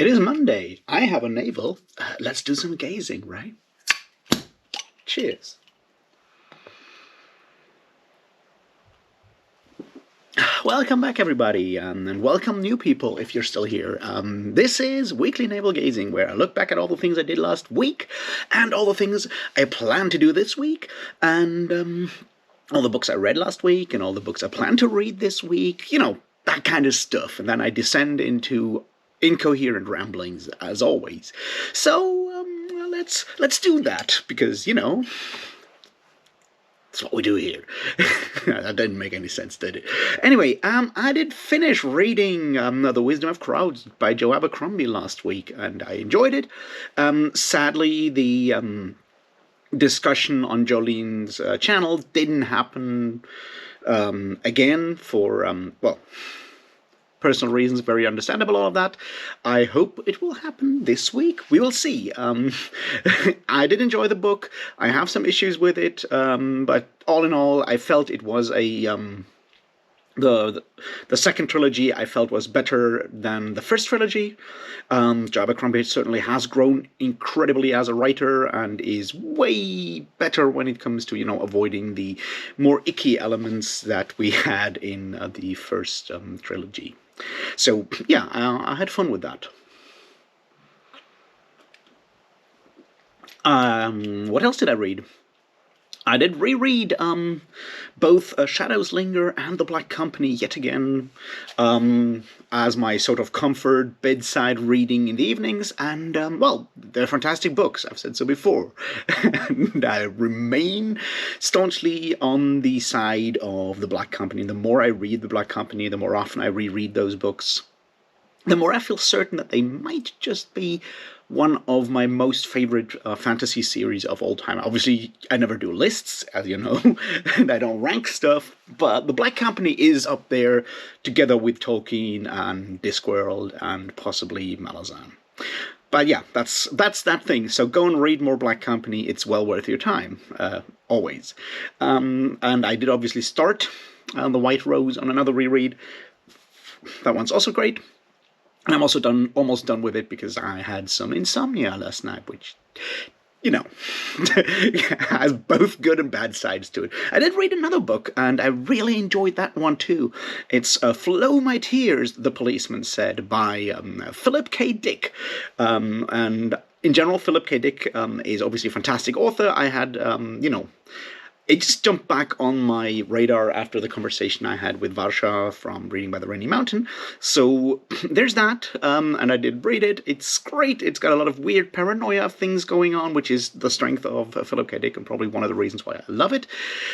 It is Monday. I have a navel. Let's do some gazing, right? Cheers. Welcome back, everybody, and welcome new people if you're still here. This is Weekly Navel-Gazing, where I look back at all the things I did last week and all the things I plan to do this week, and all the books I read last week and all the books I plan to read this week, you know, that kind of stuff. And then I descend into incoherent ramblings, as always. So let's do that, because, you know, that's what we do here. That didn't make any sense, did it? Anyway, I did finish reading The Wisdom of Crowds by Joe Abercrombie last week, and I enjoyed it. Sadly, the discussion on Jolene's channel didn't happen again for, well, personal reasons, very understandable, all of that. I hope it will happen this week. We will see. I did enjoy the book. I have some issues with it, but all in all, I felt it was a... The second trilogy I felt was better than the first trilogy. Joe Abercrombie certainly has grown incredibly as a writer and is way better when it comes to, you know, avoiding the more icky elements that we had in the first trilogy. So yeah, I had fun with that. What else did I read? I did reread both Shadows Linger and The Black Company yet again as my sort of comfort bedside reading in the evenings, and, well, they're fantastic books, I've said so before. And I remain staunchly on the side of The Black Company. The more I read The Black Company, the more often I reread those books, the more I feel certain that they might just be one of my most favorite fantasy series of all time. Obviously, I never do lists, as you know, and I don't rank stuff, but The Black Company is up there together with Tolkien and Discworld and possibly Malazan. But yeah, that's that thing. So go and read more Black Company. It's well worth your time, always. And I did obviously start The White Rose on another reread. That one's also great. And I'm also almost done with it because I had some insomnia last night, which, you know, has both good and bad sides to it. I did read another book, and I really enjoyed that one too. It's Flow My Tears, the Policeman Said, by Philip K. Dick. And in general, Philip K. Dick is obviously a fantastic author. I had, you know, it just jumped back on my radar after the conversation I had with Varsha from Reading by the Rainy Mountain. So there's that, and I did read it. It's great. It's got a lot of weird paranoia things going on, which is the strength of Philip K. Dick and probably one of the reasons why I love it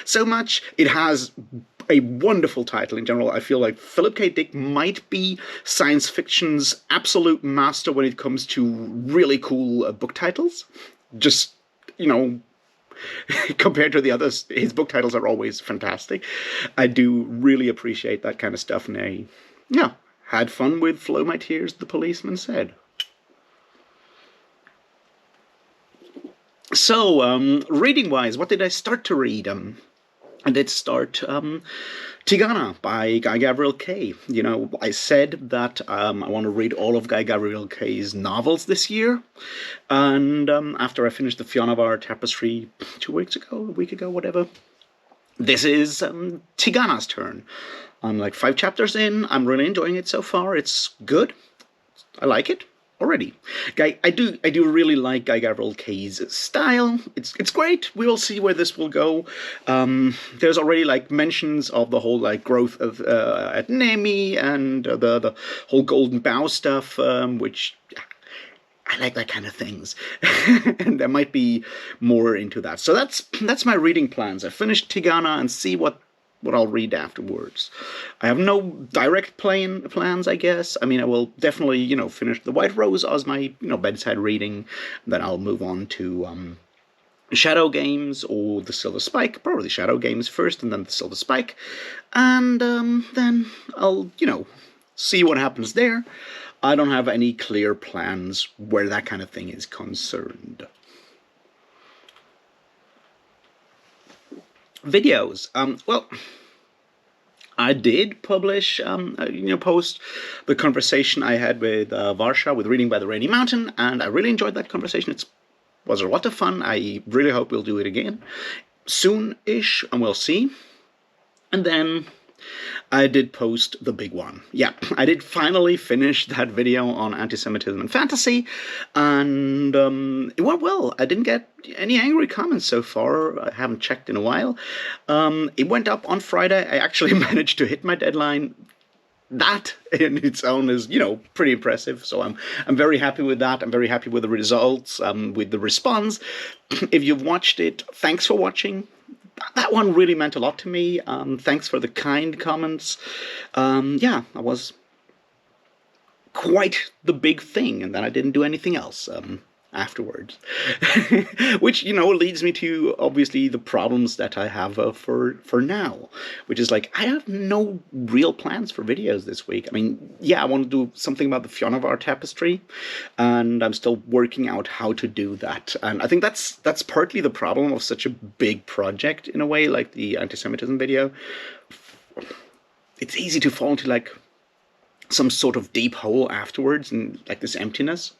so much. It has a wonderful title in general. I feel like Philip K. Dick might be science fiction's absolute master when it comes to really cool book titles. Just, you know, compared to the others, his book titles are always fantastic. I do really appreciate that kind of stuff, and I, yeah, had fun with Flow My Tears, the Policeman Said. So, reading-wise, what did I start to read? I did start Tigana by Guy Gavriel Kay. You know, I said that I want to read all of Guy Gavriel Kay's novels this year, and after I finished the Fionnavar Tapestry 2 weeks ago, a week ago, whatever, this is Tigana's turn. I'm like 5 chapters in. I'm really enjoying it so far. It's good. I like it already. I do really like Guy Gavriel Kay's style. It's great. We will see where this will go. There's already like mentions of the whole like growth of at Nemi and the whole Golden Bough stuff, which I like that kind of things. And there might be more into that. So that's my reading plans. I finished Tigana and see what I'll read afterwards. I have no direct plans, I guess. I mean, I will definitely, you know, finish The White Rose as my, you know, bedside reading. Then I'll move on to Shadow Games or The Silver Spike. Probably Shadow Games first and then The Silver Spike. And then I'll, you know, see what happens there. I don't have any clear plans where that kind of thing is concerned. Videos. Well, I did publish, post the conversation I had with Varsha with Reading by the Rainy Mountain, and I really enjoyed that conversation. It was a lot of fun. I really hope we'll do it again soon-ish, and we'll see. And then I did post the big one. Yeah, I did finally finish that video on anti-Semitism and fantasy, and it went well. I didn't get any angry comments so far. I haven't checked in a while. It went up on Friday. I actually managed to hit my deadline. That in its own is, pretty impressive. So I'm very happy with that. I'm very happy with the results, with the response. If you've watched it, thanks for watching. That one really meant a lot to me. Thanks for the kind comments. Yeah, that was quite the big thing, and then I didn't do anything else afterwards. Which, leads me to, obviously, the problems that I have for now. Which is like, I have no real plans for videos this week. I mean, yeah, I want to do something about the Fionavar tapestry, and I'm still working out how to do that. And I think that's partly the problem of such a big project, in a way, like the anti-Semitism video. It's easy to fall into, like, some sort of deep hole afterwards, and, like, this emptiness.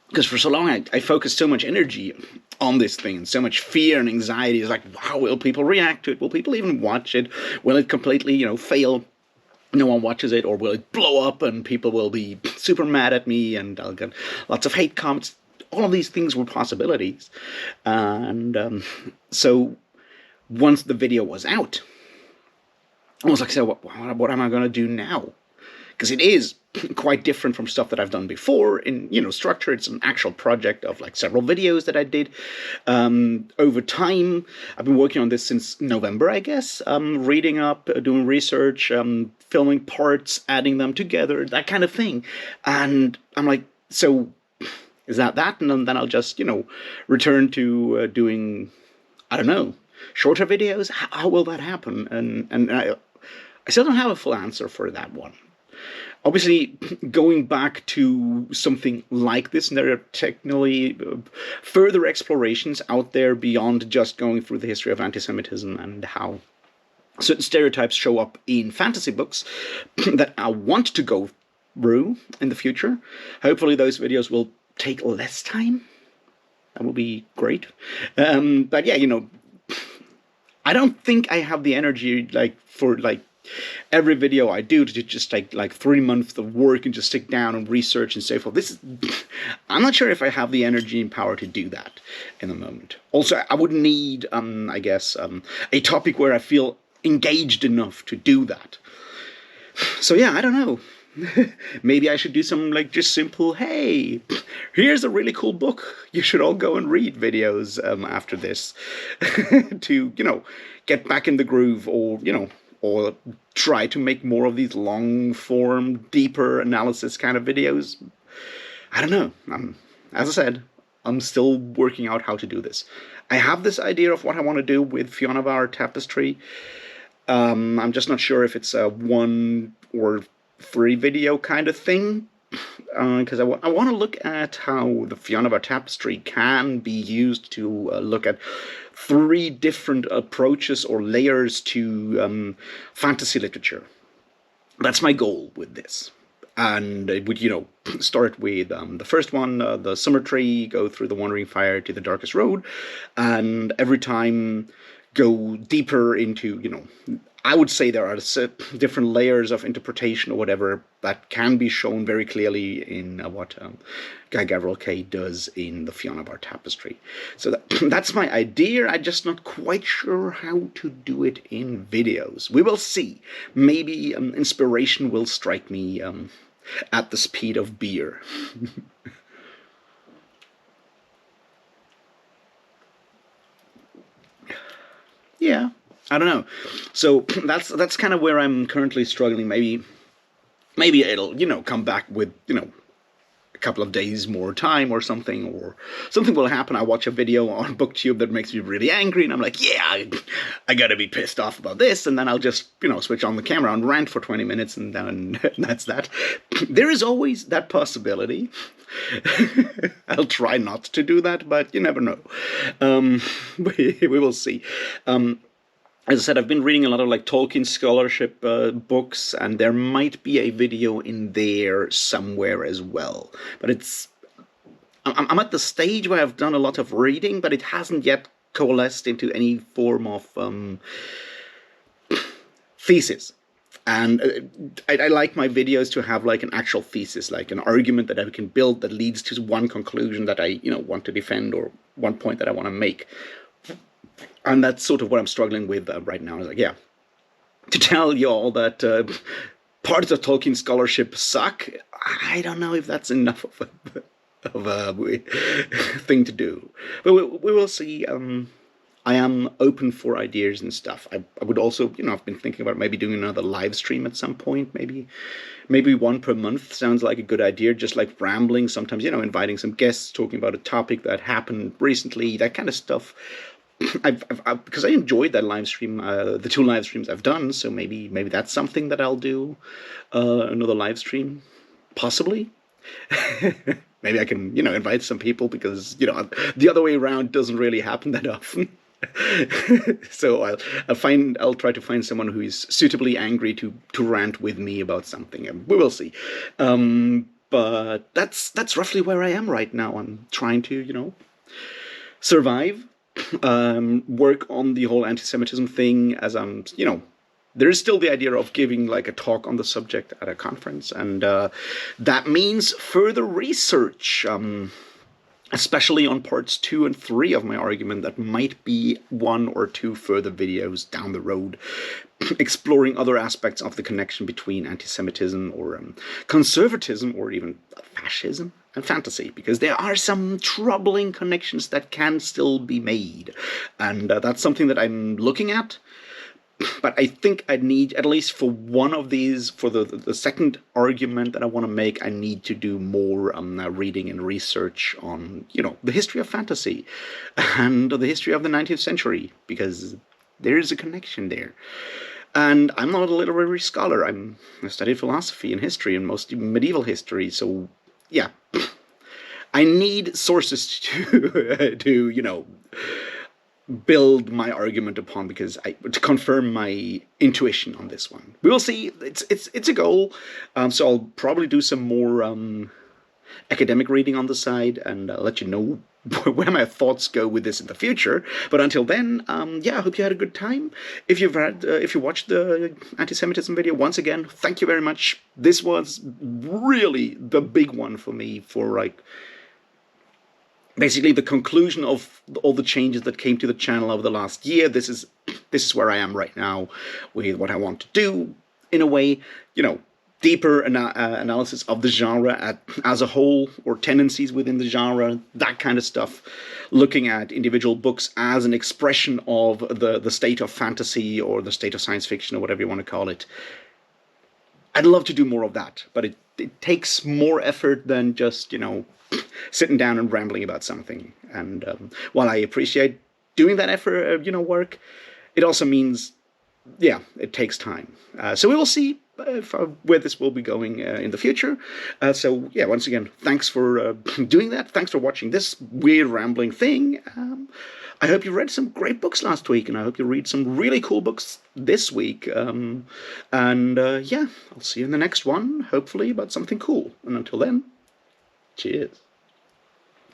Because for so long I focused so much energy on this thing, and so much fear and anxiety. It's like, wow, will people react to it? Will people even watch it? Will it completely, fail? No one watches it, or will it blow up and people will be super mad at me and I'll get lots of hate comments? All of these things were possibilities. And so once the video was out, I was like, so what am I going to do now? Because it is quite different from stuff that I've done before in, structure. It's an actual project of, like, several videos that I did over time. I've been working on this since November, I guess. Reading up, doing research, filming parts, adding them together, that kind of thing. And I'm like, so is that? And then I'll just, return to doing, I don't know, shorter videos? How will that happen? And I still don't have a full answer for that one. Obviously, going back to something like this, and there are technically further explorations out there beyond just going through the history of anti-Semitism and how certain stereotypes show up in fantasy books that I want to go through in the future. Hopefully those videos will take less time. That will be great. But yeah, I don't think I have the energy, for every video I do to just take like 3 months of work and just sit down and research and so forth. I'm not sure if I have the energy and power to do that in the moment. Also, I would need, I guess, a topic where I feel engaged enough to do that. So yeah, I don't know. Maybe I should do some, like, just simple, hey, here's a really cool book you should all go and read videos after this to, get back in the groove, or try to make more of these long-form, deeper analysis kind of videos. I don't know. As I said, I'm still working out how to do this. I have this idea of what I want to do with Fionavar tapestry. I'm just not sure if it's a 1 or 3 video kind of thing. Because I want to look at how the Fionavar tapestry can be used to look at 3 different approaches or layers to fantasy literature. That's my goal with this. And it would, start with the first one, the Summer Tree, go through the Wandering Fire to the Darkest Road, and every time go deeper into, I would say there are different layers of interpretation or whatever that can be shown very clearly in what Guy Gavriel Kay does in the Fionavar tapestry. So that's my idea. I'm just not quite sure how to do it in videos. We will see. Maybe inspiration will strike me at the speed of beer. Yeah. I don't know. So that's kind of where I'm currently struggling. Maybe it'll, come back with, a couple of days more time or something will happen. I watch a video on BookTube that makes me really angry, and I'm like, yeah, I gotta be pissed off about this, and then I'll just, switch on the camera and rant for 20 minutes, and then that's that. There is always that possibility. I'll try not to do that, but you never know. We will see. as I said, I've been reading a lot of like Tolkien scholarship books, and there might be a video in there somewhere as well. But I'm at the stage where I've done a lot of reading, but it hasn't yet coalesced into any form of thesis. And I like my videos to have like an actual thesis, like an argument that I can build that leads to one conclusion that I want to defend, or one point that I want to make. And that's sort of what I'm struggling with right now. Is like, yeah, to tell y'all that parts of Tolkien scholarship suck. I don't know if that's enough of a thing to do, but we will see. I am open for ideas and stuff. I would also, I've been thinking about maybe doing another live stream at some point. Maybe one per month sounds like a good idea. Just like rambling, sometimes, inviting some guests, talking about a topic that happened recently, that kind of stuff. Because I enjoyed that live stream, the two live streams I've done. So maybe that's something that I'll do, another live stream, possibly. Maybe I can, invite some people, because, the other way around doesn't really happen that often. So I'll try to find someone who is suitably angry to rant with me about something, and we will see. But that's roughly where I am right now. I'm trying to, survive, work on the whole anti-Semitism thing, as I'm, there is still the idea of giving like a talk on the subject at a conference, and that means further research, especially on parts 2 and 3 of my argument. That might be 1 or 2 further videos down the road, exploring other aspects of the connection between anti-Semitism, or conservatism, or even fascism and fantasy, because there are some troubling connections that can still be made, and that's something that I'm looking at. But I think I need, at least for one of these, for the second argument that I want to make, I need to do more reading and research on, the history of fantasy and the history of the 19th century, because there is a connection there. And I'm not a literary scholar. I studied philosophy and history, and mostly medieval history. So, yeah, I need sources to build my argument upon, because to confirm my intuition on this one. We will see. It's a goal. So I'll probably do some more academic reading on the side, and let you know where my thoughts go with this in the future. But until then, I hope you had a good time. If you watched the anti-Semitism video, once again, thank you very much. This was really the big one for me, for like basically the conclusion of all the changes that came to the channel over the last year. This is where I am right now with what I want to do, in a way, deeper analysis of the genre as a whole, or tendencies within the genre, that kind of stuff, looking at individual books as an expression of the state of fantasy, or the state of science fiction, or whatever you want to call it. I'd love to do more of that, but it takes more effort than just, sitting down and rambling about something. And while I appreciate doing that effort, work, it also means, it takes time. So we will see where this will be going in the future. Once again, thanks for doing that. Thanks for watching this weird rambling thing. I hope you read some great books last week, and I hope you read some really cool books this week. I'll see you in the next one, hopefully about something cool. And until then, cheers.